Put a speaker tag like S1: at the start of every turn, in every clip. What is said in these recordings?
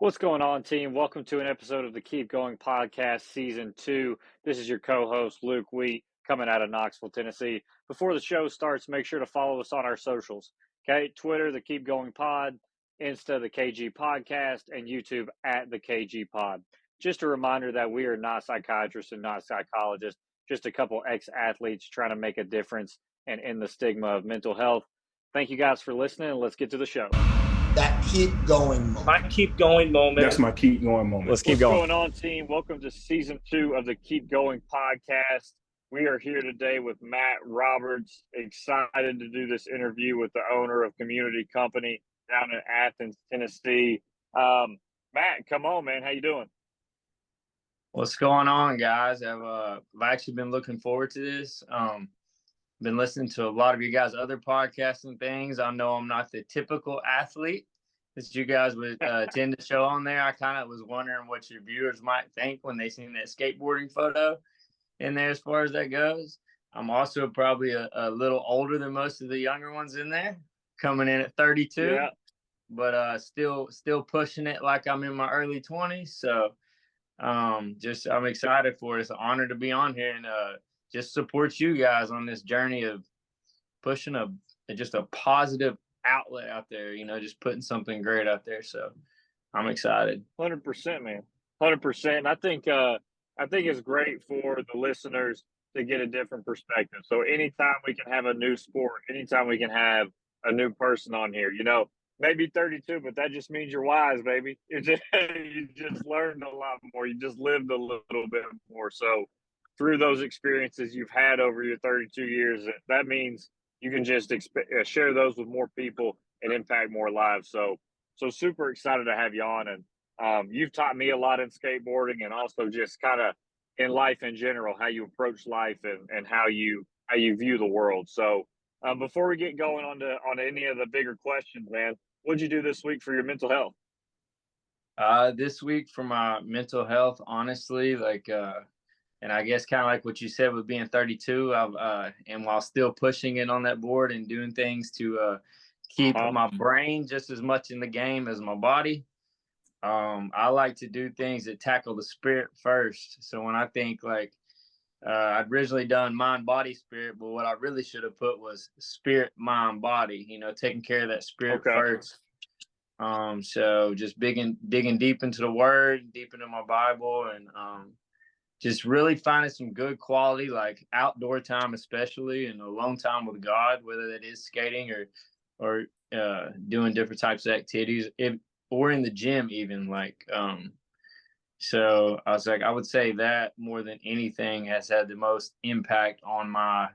S1: What's going on, team? Welcome to an episode of the Keep Going Podcast, Season 2. This is your co-host, Luke Wheat, coming out of Knoxville, Tennessee. Before the show starts, make sure to follow us on our socials, okay? Twitter, the Keep Going Pod, Insta, the KG Podcast, and YouTube at the KG Pod. Just a reminder that we are not psychiatrists and not psychologists, just a couple ex-athletes trying to make a difference and end the stigma of mental health. Thank you guys for listening, and let's get to the show.
S2: That keep going moment.
S3: My keep going moment.
S4: That's my keep going moment.
S1: What's going on, team? Welcome to Season 2 of the Keep Going Podcast. We are here today with Matt Roberts. Excited to do this interview with the owner of Community Company down in Athens, Tennessee. Matt, come on, man. How you doing?
S3: What's going on, guys? I've actually been looking forward to this. Been listening to a lot of you guys' other podcasts and things. I know I'm not the typical athlete that you guys would tend to show on there. I kind of was wondering what your viewers might think when they seen that skateboarding photo in there as far as that goes. I'm also probably a little older than most of the younger ones in there, coming in at 32,
S1: Yeah.
S3: but still pushing it like I'm in my early 20s. So I'm excited for it. It's an honor to be on here and just support you guys on this journey of pushing just a positive outlet out there, just putting something great out there. So I'm excited.
S1: 100%, man. 100%. I think it's great for the listeners to get a different perspective. So anytime we can have a new sport, anytime we can have a new person on here, maybe 32, but that just means you're wise, baby. You just learned a lot more. You just lived a little bit more. So through those experiences you've had over your 32 years, that means you can just share those with more people and impact more lives. So super excited to have you on. And you've taught me a lot in skateboarding and also just kind of in life in general, how you approach life and how you view the world. So before we get going on any of the bigger questions, man, what'd you do this week for your mental health?
S3: This week for my mental health, honestly, and I guess kind of like what you said with being 32, and while still pushing it on that board and doing things to keep my brain just as much in the game as my body, I like to do things that tackle the spirit first. So when I think I'd originally done mind, body, spirit, but what I really should have put was spirit, mind, body, taking care of that spirit first. So just digging deep into the word, deep into my Bible, and just really finding some good quality, like outdoor time, especially, and alone time with God, whether that is skating or doing different types of activities, or in the gym even. So I was I would say that more than anything has had the most impact on my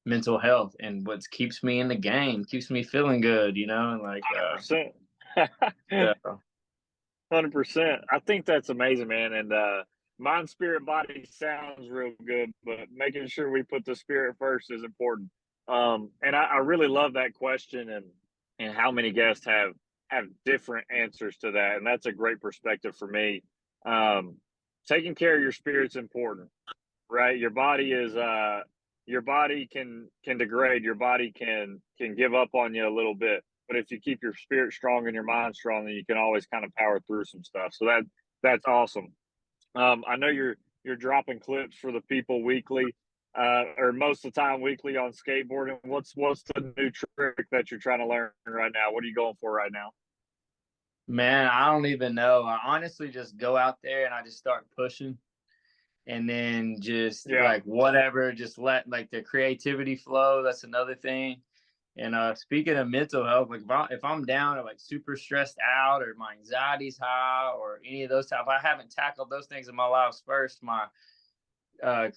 S3: mental health and what keeps me in the game, keeps me feeling good, and
S1: 100%.
S3: Yeah.
S1: 100%. I think that's amazing, man. And mind, spirit, body sounds real good, but making sure we put the spirit first is important. And I really love that question and how many guests have different answers to that. And that's a great perspective for me. Taking care of your spirit's important, right? Your body can degrade. Your body can give up on you a little bit. But if you keep your spirit strong and your mind strong, then you can always kind of power through some stuff. So that's awesome. I know you're dropping clips for the people weekly, or most of the time weekly on skateboarding. What's the new trick that you're trying to learn right now? What are you going for right now?
S3: Man, I don't even know. I honestly just go out there and I just start pushing, and then just whatever, just let the creativity flow. That's another thing. And speaking of mental health, if I'm down or super stressed out or my anxiety's high or any of those type, I haven't tackled those things in my life first. My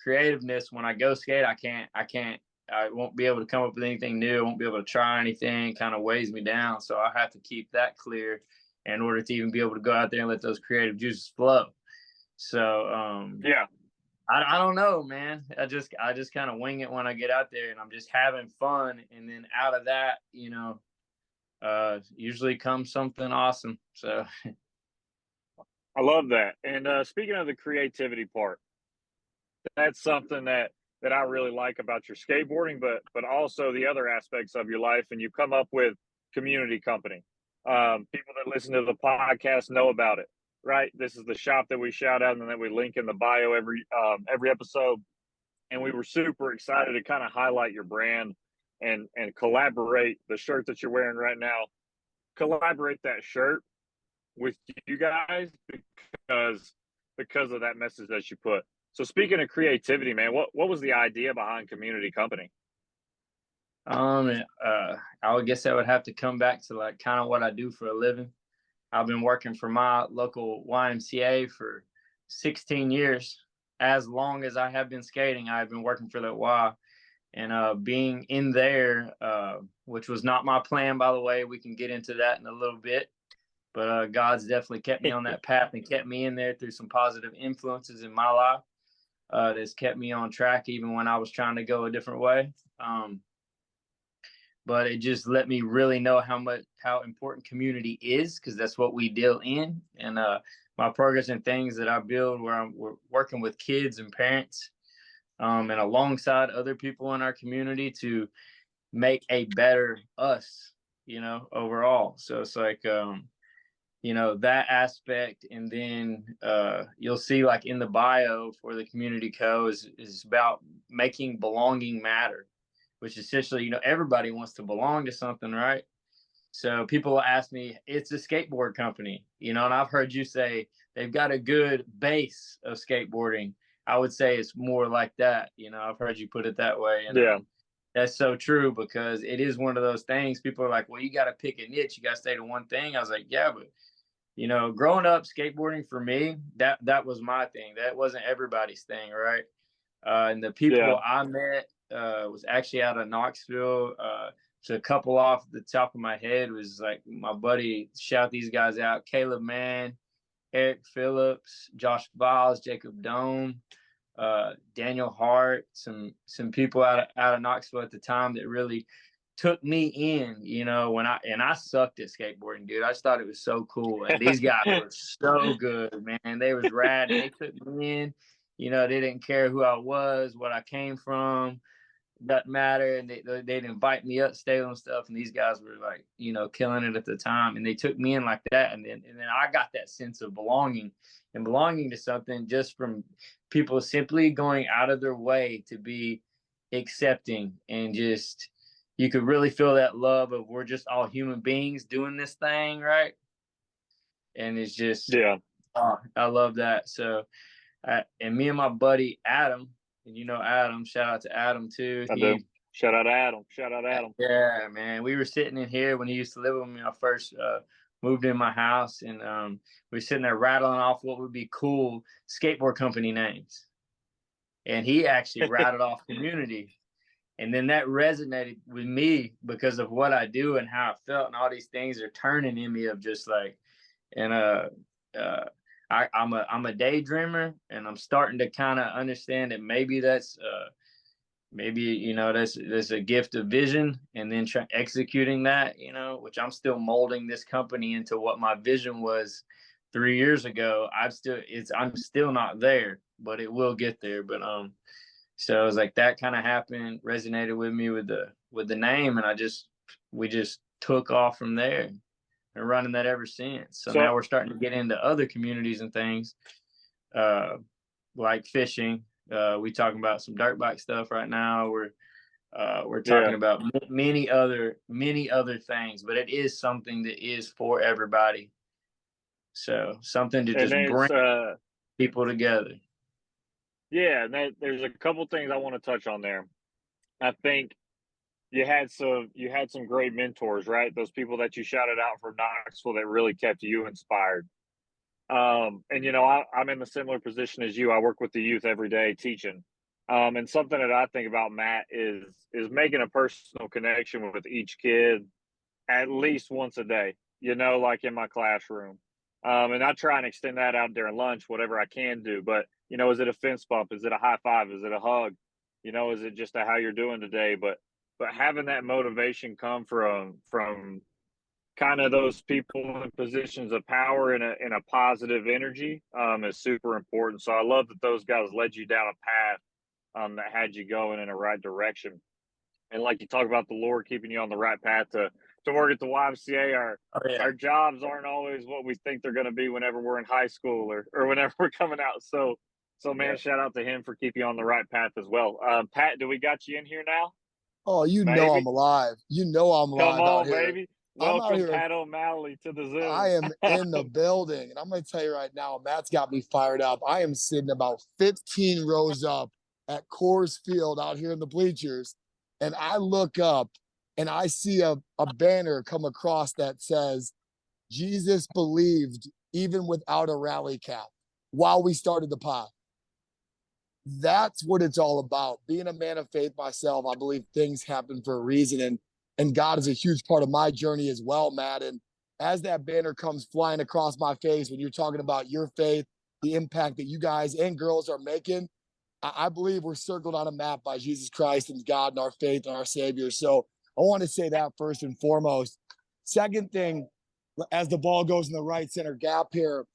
S3: creativeness, when I go skate, I won't be able to come up with anything new. I won't be able to try anything. Kind of weighs me down. So I have to keep that clear in order to even be able to go out there and let those creative juices flow. So I don't know, man. I just kind of wing it when I get out there, and I'm just having fun. And then out of that, usually comes something awesome. So
S1: I love that. And speaking of the creativity part, that's something that I really like about your skateboarding, but also the other aspects of your life. And you come up with Community Company. People that listen to the podcast know about it, right? This is the shop that we shout out and that we link in the bio every episode. And we were super excited to kind of highlight your brand and collaborate the shirt that you're wearing right now. Collaborate that shirt with you guys because of that message that you put. So speaking of creativity, man, what was the idea behind Community Company?
S3: I would guess I would have to come back to like kind of what I do for a living. I've been working for my local YMCA for 16 years. As long as I have been skating, I've been working for that Y. And being in there, which was not my plan, by the way, we can get into that in a little bit. But God's definitely kept me on that path and kept me in there through some positive influences in my life. That's kept me on track even when I was trying to go a different way. But it just let me really know how important community is, because that's what we deal in. And my progress and things that I build where we're working with kids and parents and alongside other people in our community to make a better us, overall. So it's like, that aspect. And then you'll see like in the bio for the community co is about making belonging matter, which essentially, everybody wants to belong to something, right? So people will ask me, it's a skateboard company, and I've heard you say they've got a good base of skateboarding. I would say it's more like that. I've heard you put it that way. And
S1: yeah,
S3: that's so true, because it is one of those things. People are like, well, you got to pick a niche. You got to stay to one thing. I was like, yeah, but growing up, skateboarding for me, that was my thing. That wasn't everybody's thing, right? And the people I met was actually out of Knoxville. So a couple off the top of my head was like my buddy, shout these guys out: Caleb Mann, Eric Phillips, Josh Biles, Jacob Dome, Daniel Hart, some people out of Knoxville at the time that really took me in, when I sucked at skateboarding, dude. I just thought it was so cool. And these guys were so good, man. They was rad. They took me in, they didn't care who I was, what I came from, doesn't matter. And they'd invite me up, stay on stuff. And these guys were like, killing it at the time. And they took me in like that. And then I got that sense of belonging to something just from people simply going out of their way to be accepting, and just, you could really feel that love of we're just all human beings doing this thing, right? And it's just, I love that. So, and me and my buddy Adam, and Adam, shout out to Adam too.
S1: I do. Shout out Adam.
S3: Yeah, man. We were sitting in here when he used to live with me. I first moved in my house, and we were sitting there rattling off what would be cool skateboard company names. And he actually rattled off Community. And then that resonated with me because of what I do and how I felt, and all these things are turning in me of just like, and I'm a daydreamer, and I'm starting to kind of understand that maybe that's that's a gift of vision, and then executing that, which I'm still molding this company into what my vision was 3 years ago. I'm still not there, but it will get there. But so it was like that kind of happened, resonated with me with the name, and we just took off from there and running that ever since. So now we're starting to get into other communities and things, like fishing. We talking about some dirt bike stuff right now. We're talking about many other things, but it is something that is for everybody. So something to just bring people together.
S1: Yeah, there's a couple things I want to touch on there. I think you had some great mentors, right? Those people that you shouted out for Knoxville that really kept you inspired. And I'm in a similar position as you. I work with the youth every day teaching. And something that I think about, Matt, is making a personal connection with each kid at least once a day, like in my classroom. And I try and extend that out during lunch, whatever I can do. But, is it a fence bump? Is it a high five? Is it a hug? Is it just how you're doing today? But having that motivation come from kind of those people in positions of power in a positive energy is super important. So I love that those guys led you down a path that had you going in the right direction. And like you talk about the Lord keeping you on the right path to to work at the YMCA.
S3: Oh yeah.
S1: Our jobs aren't always what we think they're going to be whenever we're in high school or whenever we're coming out. So man,
S3: Yeah.
S1: shout out to him for keeping you on the right path as well. Pat, do we got you in here now?
S2: Oh, you know I'm
S1: Maybe.
S2: alive. You know I'm
S1: Come
S2: alive out
S1: on,
S2: here.
S1: baby.
S2: I'm out
S1: Welcome,
S2: here.
S1: Pat O'Malley, to the
S2: I
S1: Zoom.
S2: am in the building. And I'm going to tell you right now, Matt's got me fired up. I am sitting about 15 rows up at Coors Field out here in the bleachers. And I look up and I see a banner come across that says, Jesus believed even without a rally cap while we started the pod. That's what it's all about. Being a man of faith myself, I believe things happen for a reason. And God is a huge part of my journey as well, Matt. And as that banner comes flying across my face, when you're talking about your faith, the impact that you guys and girls are making, I believe we're circled on a map by Jesus Christ and God and our faith and our Savior. So I want to say that first and foremost. Second thing, as the ball goes in the right center gap here,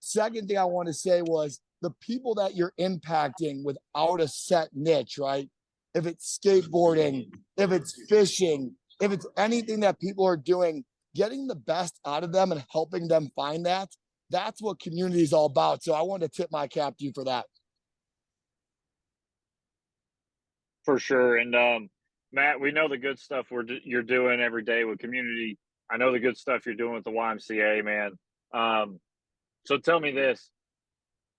S2: second thing I want to say was the people that you're impacting without a set niche, right? If it's skateboarding, if it's fishing, if it's anything that people are doing, getting the best out of them and helping them find that, that's what community is all about. So I want to tip my cap to you for that.
S1: For sure. And Matt, we know the good stuff you're doing every day with community. I know the good stuff you're doing with the YMCA, man. So tell me this,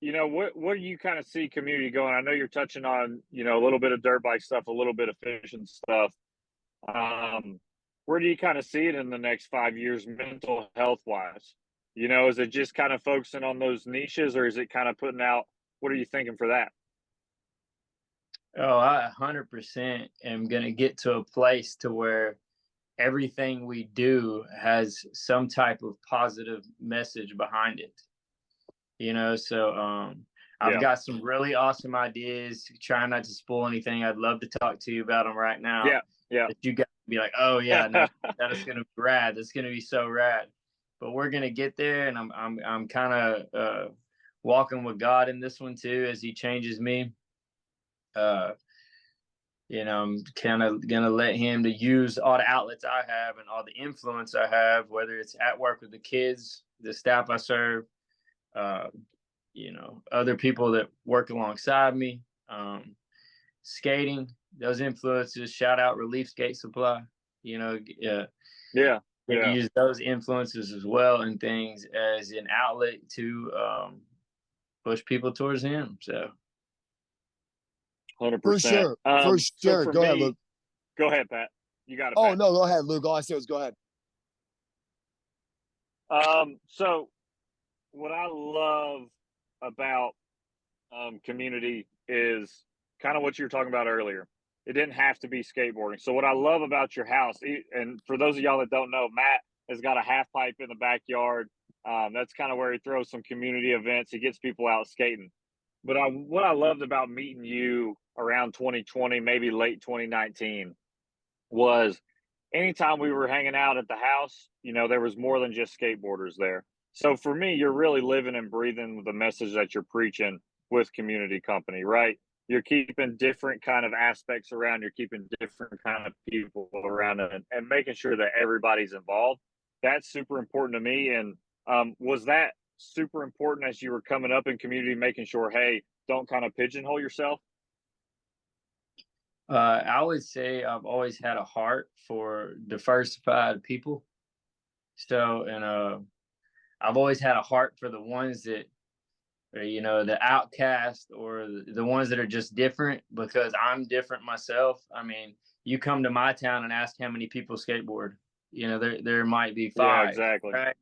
S1: what do you kind of see community going? I know you're touching on, a little bit of dirt bike stuff, a little bit of fishing stuff. Where do you kind of see it in the next 5 years, mental health wise? Is it just kind of focusing on those niches, or is it kind of putting out? What are you thinking for that?
S3: Oh, I 100% am going to get to a place to where everything we do has some type of positive message behind it. So I've
S1: Yeah.
S3: got some really awesome ideas. Trying not to spoil anything. I'd love to talk to you about them right now.
S1: Yeah. Yeah.
S3: That you guys be like, oh yeah, no, that is gonna be rad. That's gonna be so rad. But we're gonna get there, and I'm kind of walking with God in this one too, as He changes me. I'm kind of gonna let Him to use all the outlets I have and all the influence I have, whether it's at work with the kids, the staff I serve, uh, other people that work alongside me, skating, those influences. Shout out Relief Skate Supply.
S1: Yeah.
S3: And
S1: Yeah.
S3: use those influences as well and things as an outlet to push people towards Him. So
S1: 100%.
S2: For sure. For
S1: So
S2: sure.
S1: for
S2: Go ahead,
S1: me,
S2: Luke.
S1: go ahead, Pat. You got it,
S2: Oh,
S1: Pat.
S2: no, go ahead, Luke. All I said was go ahead.
S1: So what I love about community is kind of what you were talking about earlier. It didn't have to be skateboarding. So what I love about your house, and for those of y'all that don't know, Matt has got a half pipe in the backyard. That's kind of where he throws some community events. He gets people out skating. But what I loved about meeting you around 2020, maybe late 2019, was anytime we were hanging out at the house, there was more than just skateboarders there. So for me, you're really living and breathing the message that you're preaching with community company, right? You're keeping different kind of aspects around, you're keeping different kind of people around, and making sure that everybody's involved. That's super important to me. And was that super important as you were coming up in community, making sure, hey, don't kind of pigeonhole yourself?
S3: I would say I've always had a heart for diversified people. So, and I've always had a heart for the ones that the outcast, or the ones that are just different, because I'm different myself. I mean, you come to my town and ask how many people skateboard. There might be
S1: Yeah,
S3: five.
S1: exactly.
S3: Right?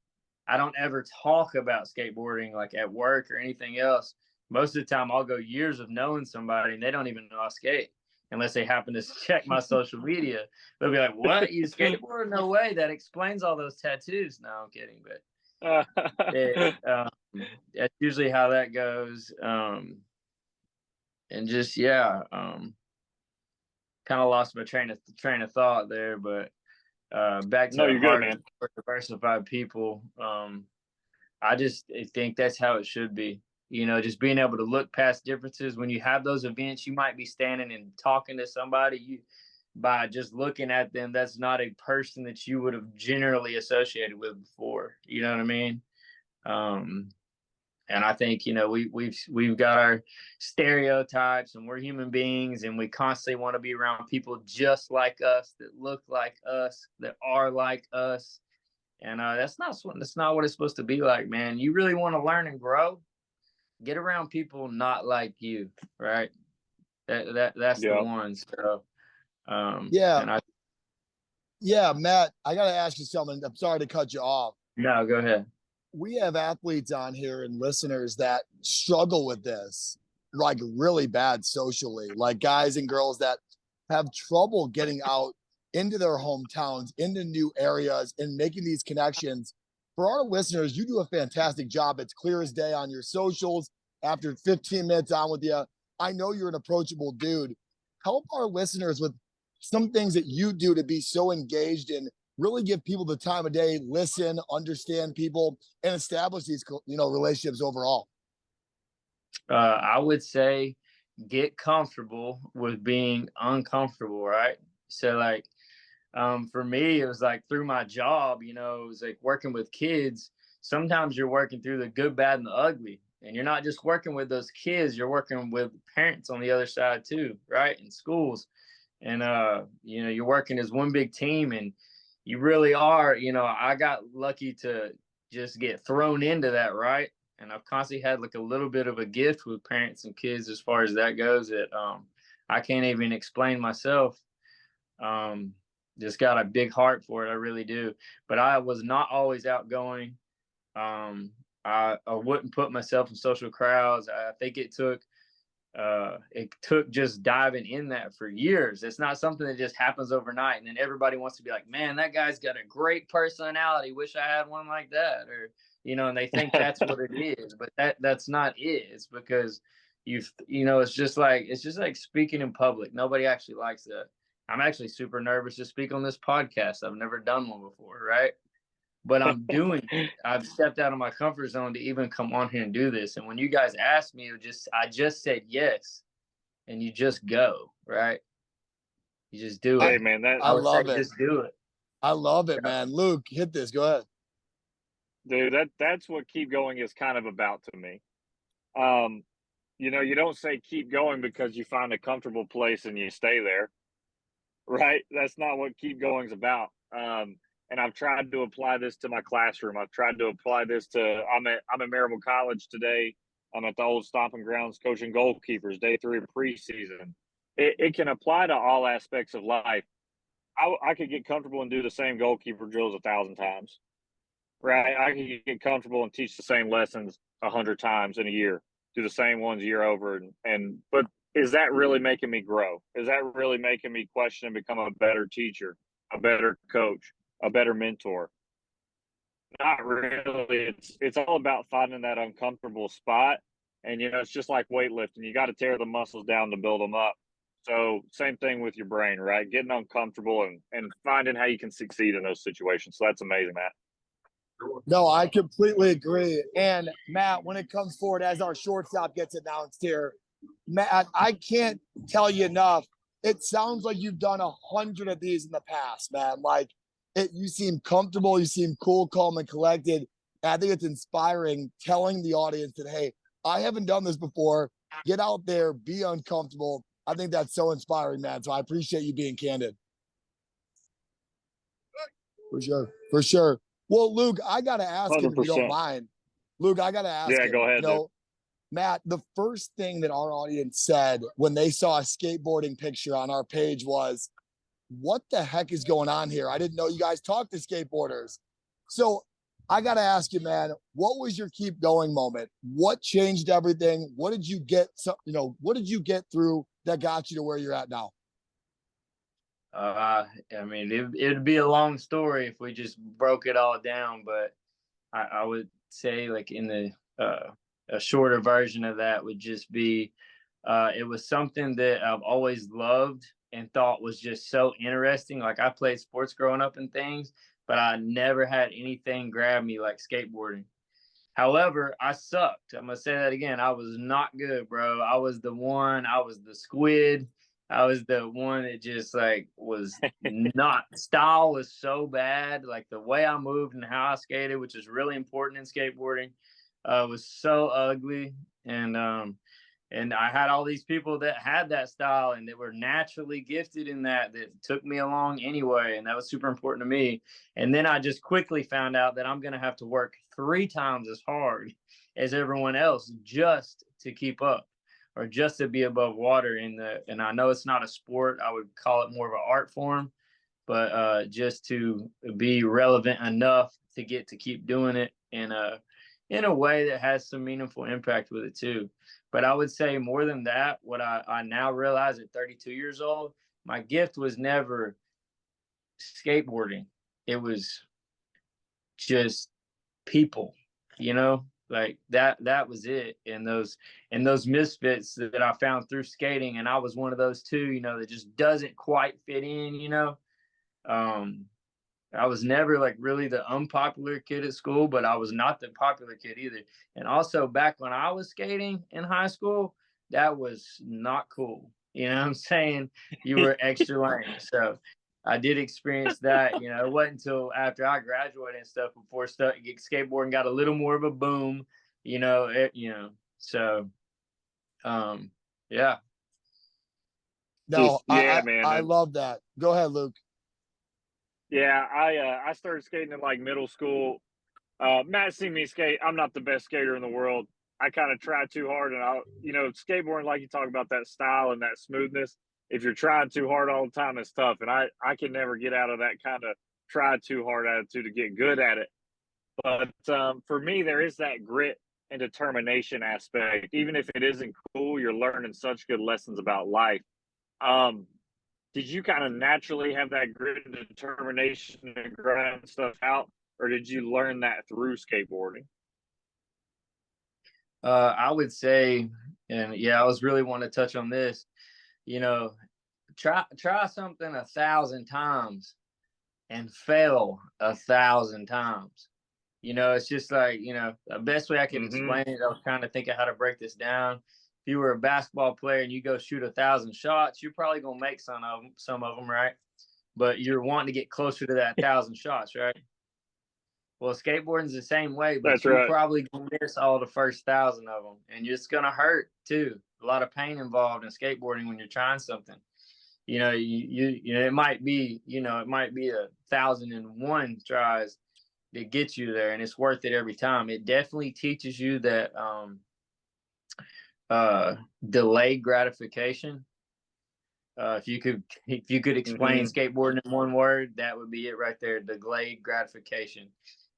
S3: I don't ever talk about skateboarding like at work or anything else. Most of the time, I'll go years of knowing somebody and they don't even know I skate unless they happen to check my social media. They'll be like, "What? You skateboard? No way! That explains all those tattoos." No, I'm kidding, but that's usually how that goes. And just kind of lost my train of thought there, but back
S1: No,
S3: to
S1: you're good,
S3: hard
S1: man.
S3: for diversified people. I just think that's how it should be. Just being able to look past differences. When you have those events, you might be standing and talking to somebody. by just looking at them, that's not a person that you would have generally associated with before. You know what I mean? Um, and I think, you know, we've got our stereotypes, and we're human beings, and we constantly want to be around people just like us, that look like us, that are like us. And that's not what it's supposed to be like, man. You really want to learn and grow, get around people not like you, right? That's the
S1: Yeah.
S3: ones. So,
S2: Yeah,
S3: and I
S2: yeah, Matt, I got to ask you something. I'm sorry to cut you off.
S3: no, go ahead.
S2: We have athletes on here and listeners that struggle with this, like really bad socially, like guys and girls that have trouble getting out into their hometowns, into new areas, and making these connections. For our listeners, you do a fantastic job. It's clear as day on your socials. After 15 minutes on with you, I know you're an approachable dude. Help our listeners with some things that you do to be so engaged and really give people the time of day, listen, understand people, and establish these, relationships overall.
S3: I would say get comfortable with being uncomfortable, right? So, like, for me, it was like through my job, you know, it was like working with kids. Sometimes you're working through the good, bad, and the ugly. And you're not just working with those kids, you're working with parents on the other side too, right? In schools. And you know, you're working as one big team, and you really are, you know, I got lucky to just get thrown into that, right? And I've constantly had like a little bit of a gift with parents and kids as far as that goes, that I can't even explain myself. Um, just got a big heart for it, I really do. But I was not always outgoing. I wouldn't put myself in social crowds. I think it took just diving in that for years. It's not something that just happens overnight, and then everybody wants to be like, man, that guy's got a great personality, wish I had one like that, or you know, and they think that's what it is, but that's not it. It's because you know, it's just like speaking in public. Nobody actually likes that. I'm actually super nervous to speak on this podcast. I've never done one before, right? But I'm doing it. I've stepped out of my comfort zone to even come on here and do this. And when you guys asked me, I just said yes, and you just go, right? You just do
S2: I,
S1: Hey
S3: it.
S1: man,
S2: I
S3: I would say
S2: love it.
S3: just do it.
S2: I love it, man. Luke, hit this. Go ahead.
S1: that's what keep going is kind of about to me. Um, you know, you don't say keep going because you find a comfortable place and you stay there, right? That's not what keep going's about. And I've tried to apply this to my classroom. I've tried to apply this to I'm at Marable College today. I'm at the old stomping grounds coaching goalkeepers, day 3 of preseason. It can apply to all aspects of life. I could get comfortable and do the same goalkeeper drills 1,000 times, right? I could get comfortable and teach the same lessons 100 times in a year, do the same ones year over, but is that really making me grow? Is that really making me question and become a better teacher, a better coach, a better mentor? Not really. It's all about finding that uncomfortable spot, and you know, it's just like weightlifting. You got to tear the muscles down to build them up. So same thing with your brain, right? Getting uncomfortable and finding how you can succeed in those situations. So that's amazing, Matt.
S2: No, I completely agree. And Matt, when it comes forward as our shortstop gets announced here, Matt, I can't tell you enough. It sounds like you've done 100 of these in the past, man. Like you seem comfortable, you seem cool, calm, and collected. And I think it's inspiring telling the audience that, hey, I haven't done this before. Get out there, be uncomfortable. I think that's so inspiring, man. So I appreciate you being candid. For sure. For sure. Well, Luke, I got to ask him if you don't
S1: 100%.
S2: mind. Luke, I got to ask
S1: Yeah,
S2: him,
S1: go ahead, dude.
S2: Matt, the first thing that our audience said when they saw a skateboarding picture on our page was, what the heck is going on here? I didn't know you guys talked to skateboarders. So I got to ask you, man, what was your keep going moment? What changed everything? What did you get? What did you get through that got you to where you're at now?
S3: I mean, it'd be a long story if we just broke it all down, but I would say, like, in the a shorter version of that would just be, it was something that I've always loved and thought was just so interesting. Like, I played sports growing up and things, but I never had anything grab me like skateboarding. However, I sucked. I'm gonna say that again. I was not good, bro. I was the squid. I was the one that just like was not, style was so bad. Like the way I moved and how I skated, which is really important in skateboarding, was so ugly. And I had all these people that had that style and that were naturally gifted in that took me along anyway. And that was super important to me. And then I just quickly found out that I'm going to have to work 3 times as hard as everyone else just to keep up or just to be above water and I know it's not a sport. I would call it more of an art form, but just to be relevant enough to get to keep doing it in a way that has some meaningful impact with it too. But I would say more than that, what I now realize at 32 years old, my gift was never skateboarding. It was just people, you know, like that was it. And those misfits that I found through skating, and I was one of those too, you know, that just doesn't quite fit in, you know. Um, I was never like really the unpopular kid at school, but I was not the popular kid either. And also back when I was skating in high school, that was not cool. You know what I'm saying? You were extra lame. So I did experience that. You know, it wasn't until after I graduated and stuff before skateboarding got a little more of a boom. So yeah.
S2: No,
S1: Yeah, man.
S2: I love that. Go ahead, Luke.
S1: Yeah, I started skating in like middle school. Matt seen me skate. I'm not the best skater in the world. I kind of try too hard, and skateboarding, like you talk about that style and that smoothness. If you're trying too hard all the time, it's tough, and I can never get out of that kind of try too hard attitude to get good at it. But for me, there is that grit and determination aspect. Even if it isn't cool, you're learning such good lessons about life. Um, did you kind of naturally have that grit and determination to grind stuff out, or did you learn that through skateboarding?
S3: I would say, and yeah, I was really wanting to touch on this. You know, try something 1,000 times and fail 1,000 times. You know, it's just like, you know, the best way I can explain it, I was kind of thinking how to break this down. If you were a basketball player and you go shoot 1,000 shots, you're probably gonna make some of them, right? But you're wanting to get closer to that 1,000 shots, right? Well, skateboarding's the same way, but
S1: That's
S3: you're
S1: right.
S3: probably gonna miss all the first 1,000 of them, and it's gonna hurt too. A lot of pain involved in skateboarding when you're trying something. You know, it might be, it might be 1,001 tries that gets you there, and it's worth it every time. It definitely teaches you that delayed gratification. If you could explain skateboarding in one word, that would be it right there. Delayed gratification.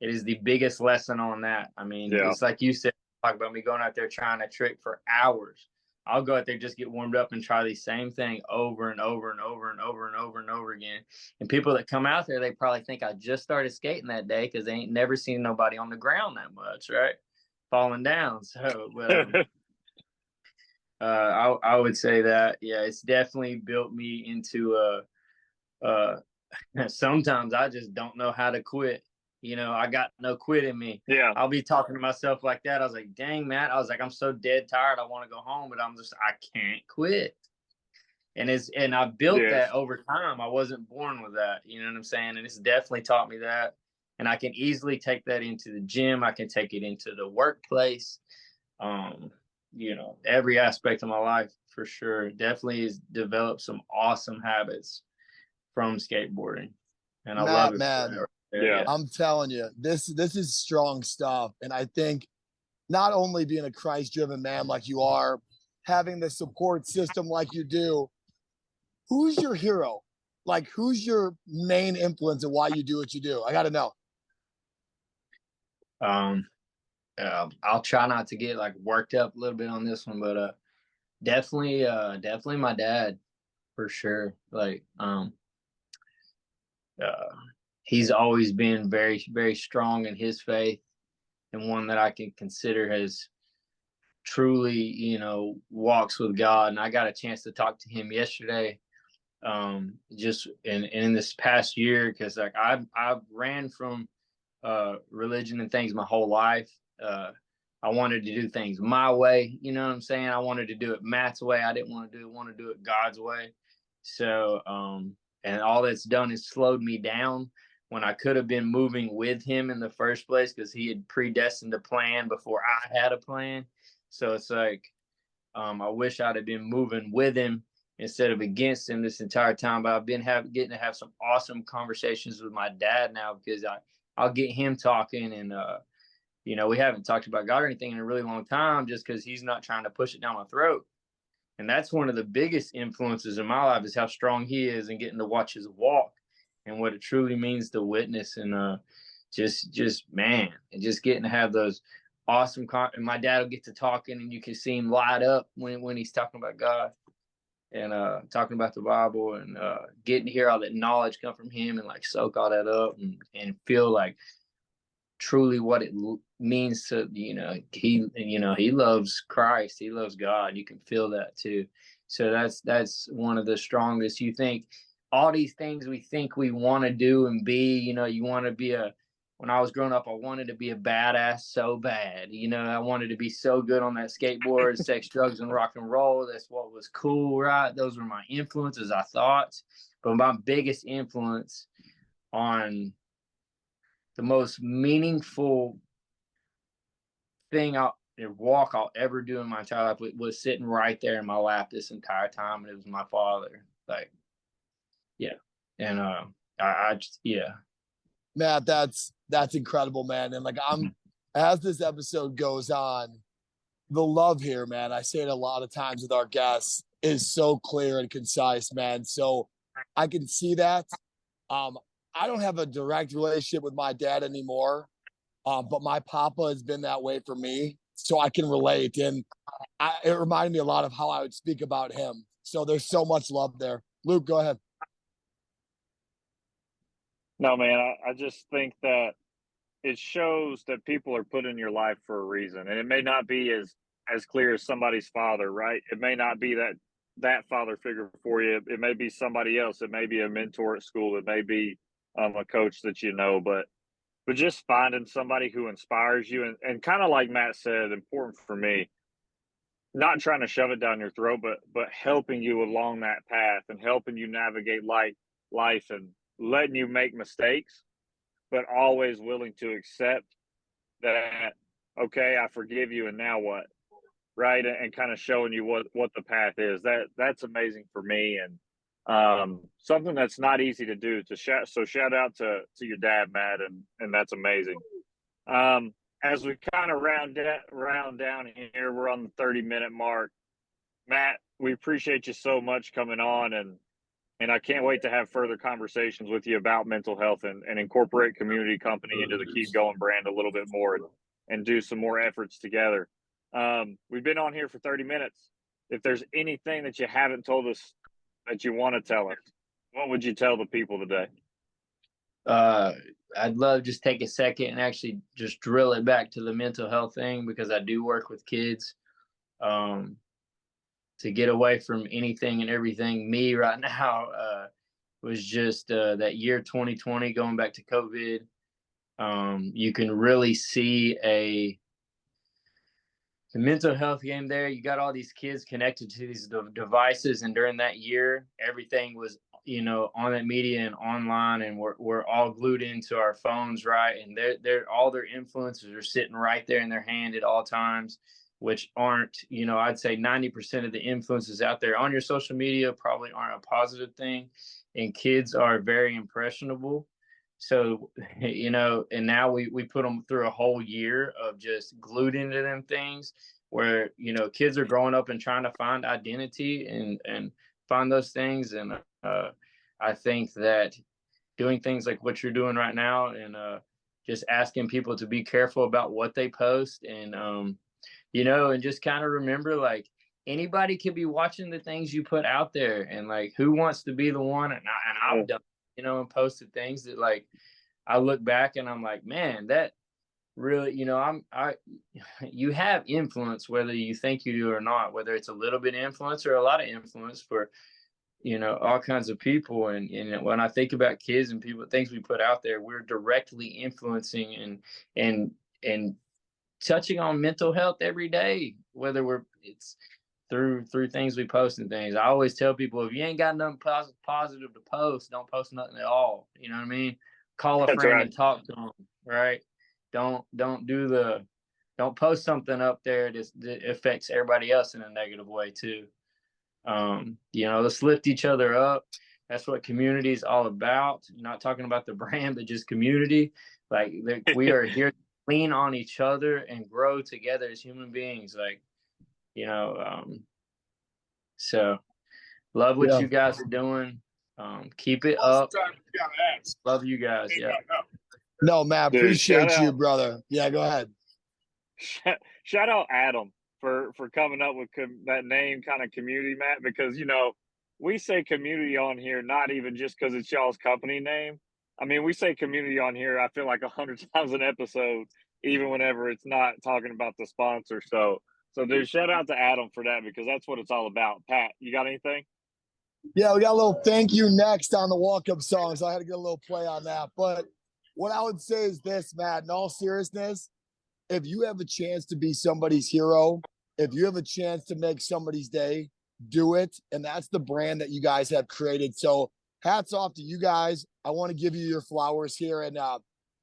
S3: It is the biggest lesson on that. I mean, It's like you said, talk about me going out there trying a trick for hours. I'll go out there, just get warmed up and try the same thing over and over and over and over and over and over again. And people that come out there, they probably think I just started skating that day because they ain't never seen nobody on the ground that much, right? Falling down. So, I would say that, yeah, it's definitely built me into sometimes I just don't know how to quit. You know, I got no quit in me.
S1: Yeah.
S3: I'll be talking to myself like that. I was like, dang, Matt. I was like, I'm so dead tired. I want to go home, but I can't quit. And I built that over time. I wasn't born with that. You know what I'm saying? And it's definitely taught me that. And I can easily take that into the gym. I can take it into the workplace. Every aspect of my life for sure. Definitely has developed some awesome habits from skateboarding. And I love it.
S2: Man.
S1: Yeah.
S2: I'm telling you, this is strong stuff. And I think not only being a Christ-driven man like you are, having the support system like you do, who's your hero? Like, who's your main influence and why you do what you do? I got to know.
S3: I'll try not to get like worked up a little bit on this one, but definitely my dad for sure. Like, he's always been very, very strong in his faith, and one that I can consider has truly, walks with God. And I got a chance to talk to him yesterday, just in this past year, because like I've ran from religion and things my whole life. I wanted to do things my way, you know what I'm saying? I wanted to do it Matt's way. I didn't want to do it God's way. So, and all that's done is slowed me down when I could have been moving with him in the first place because he had predestined a plan before I had a plan. So it's like, I wish I'd have been moving with him instead of against him this entire time. But I've been getting to have some awesome conversations with my dad now because I'll get him talking, and we haven't talked about God or anything in a really long time just because he's not trying to push it down my throat. And that's one of the biggest influences in my life is how strong he is and getting to watch his walk and what it truly means to witness. And just man, and just getting to have those awesome and my dad will get to talking and you can see him light up when he's talking about God and talking about the Bible, and getting to hear all that knowledge come from him and like soak all that up and feel like truly what it means to, he loves Christ, he loves God. You can feel that too. So that's one of the strongest. You think all these things we think we want to do and be, you want to be when I was growing up, I wanted to be a badass so bad. I wanted to be so good on that skateboard, sex, drugs, and rock and roll. That's what was cool, right? Those were my influences, I thought. But my biggest influence on the most meaningful thing walk I'll ever do in my entire life was sitting right there in my lap this entire time, and it was my father. Like, yeah, and I just, yeah.
S2: Matt, that's incredible, man. And like as this episode goes on, the love here, man, I say it a lot of times with our guests, is so clear and concise, man. So I can see that. I don't have a direct relationship with my dad anymore, but my papa has been that way for me, so I can relate. And it reminded me a lot of how I would speak about him. So there's so much love there. Luke, go ahead.
S1: No, man, I just think that it shows that people are put in your life for a reason, and it may not be as clear as somebody's father, right? It may not be that father figure for you. It may be somebody else. It may be a mentor at school. It may be a coach that but just finding somebody who inspires you, and kind of like Matt said, important for me, not trying to shove it down your throat, but helping you along that path and helping you navigate life and letting you make mistakes, but always willing to accept that, okay, I forgive you, and now what? Right. And kind of showing you what the path is. That's amazing for me. And something that's not easy to do. So shout out to your dad, Matt, and that's amazing. As we kind of round down here, we're on the 30-minute mark. Matt, we appreciate you so much coming on, and I can't wait to have further conversations with you about mental health and incorporate community company into the Keep Going brand a little bit more, and do some more efforts together. We've been on here for 30 minutes. If there's anything that you haven't told us that you want to tell us, what would you tell the people today?
S3: I'd love just take a second and actually just drill it back to the mental health thing, because I do work with kids. To get away from anything and everything me right now was just that year 2020, going back to COVID. You can really see the mental health game there. You got all these kids connected to these devices, and during that year, everything was on that media and online, and we're all glued into our phones, right? And they're all their influences are sitting right there in their hand at all times, which aren't, I'd say 90% of the influences out there on your social media probably aren't a positive thing, and kids are very impressionable. So, and now we put them through a whole year of just glued into them things where, kids are growing up and trying to find identity and find those things. And I think that doing things like what you're doing right now, and just asking people to be careful about what they post, and, and just kind of remember, like, anybody could be watching the things you put out there, and like, who wants to be the one? And I've done, and posted things that, like, I look back and I'm like, man, that really, you have influence, whether you think you do or not, whether it's a little bit of influence or a lot of influence for, all kinds of people. And when I think about kids and people, things we put out there, we're directly influencing and touching on mental health every day, whether it's through things we post and things. I always tell people, if you ain't got nothing positive to post, don't post nothing at all. You know what I mean? Call a
S1: That's
S3: friend
S1: right.
S3: and talk to them, right? Don't post something up there that affects everybody else in a negative way too. Let's lift each other up. That's what community is all about. I'm not talking about the brand, but just community. Like, we are here to lean on each other and grow together as human beings. Like, so love what you guys are doing. Keep it up. Love you guys. Yeah.
S2: No, Matt,
S1: Dude,
S2: appreciate you, brother. Yeah, go ahead.
S1: Shout out Adam for coming up with that name, kind of community, Matt, because we say community on here not even just because it's y'all's company name. I mean, we say community on here, I feel like 100 times an episode, even whenever it's not talking about the sponsor. So dude, shout out to Adam for that, because that's what it's all about. Pat, you got anything?
S2: Yeah, we got a little thank you next on the walk-up song, so I had to get a little play on that. But what I would say is this, Matt, in all seriousness, if you have a chance to be somebody's hero, if you have a chance to make somebody's day, do it. And that's the brand that you guys have created. So hats off to you guys. I want to give you your flowers here. And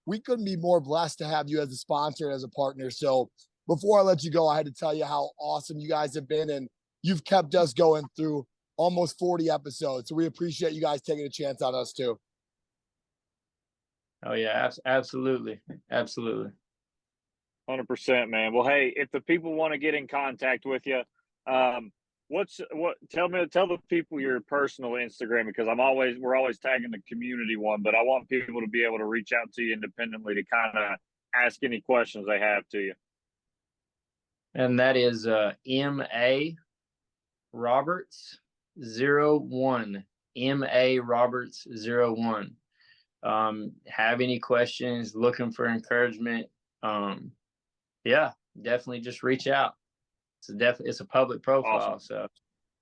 S2: we couldn't be more blessed to have you as a sponsor and as a partner. So before I let you go, I had to tell you how awesome you guys have been. And you've kept us going through almost 40 episodes. So we appreciate you guys taking a chance on us too.
S3: Oh yeah, absolutely. Absolutely.
S1: 100%, man. Well, hey, if the people want to get in contact with you, tell the people your personal Instagram, because we're always tagging the community one, but I want people to be able to reach out to you independently to kind of ask any questions they have to you.
S3: And that is M.A. Roberts 01. M.A. Roberts 01. Have any questions, looking for encouragement, yeah, definitely just reach out. It's a public profile. Awesome. So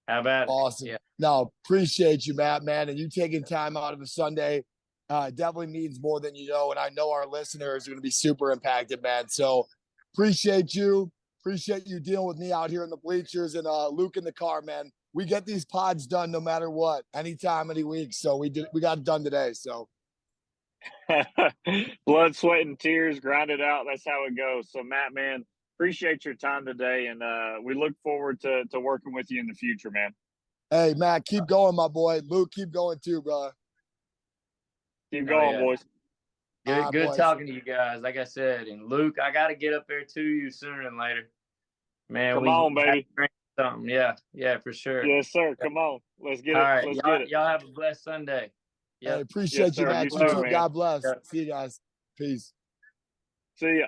S3: have at it.
S2: Awesome. Yeah. No, appreciate you, Matt, man. And you taking time out of a Sunday definitely means more than you know. And I know our listeners are going to be super impacted, man. So appreciate you. Appreciate you dealing with me out here in the bleachers, and Luke in the car, man. We get these pods done no matter what, anytime, any week. So we got it done today. So
S1: blood, sweat, and tears, grind it out. That's how it goes. So Matt, man, appreciate your time today, and we look forward to working with you in the future, man.
S2: Hey, Matt, keep going, my boy. Luke, keep going too, bro.
S1: Keep going, boys.
S3: Good talking to you guys. Like I said, and Luke, I got to get up there to you sooner than later. Man,
S1: come on, baby.
S3: Something. Yeah, for sure.
S1: Yes, sir. Come on. Let's get
S3: All
S1: it.
S3: Right.
S1: Let's get it.
S3: Y'all have a blessed Sunday.
S2: Yeah, appreciate you, Matt. You too. God bless. See you guys. Peace.
S1: See ya.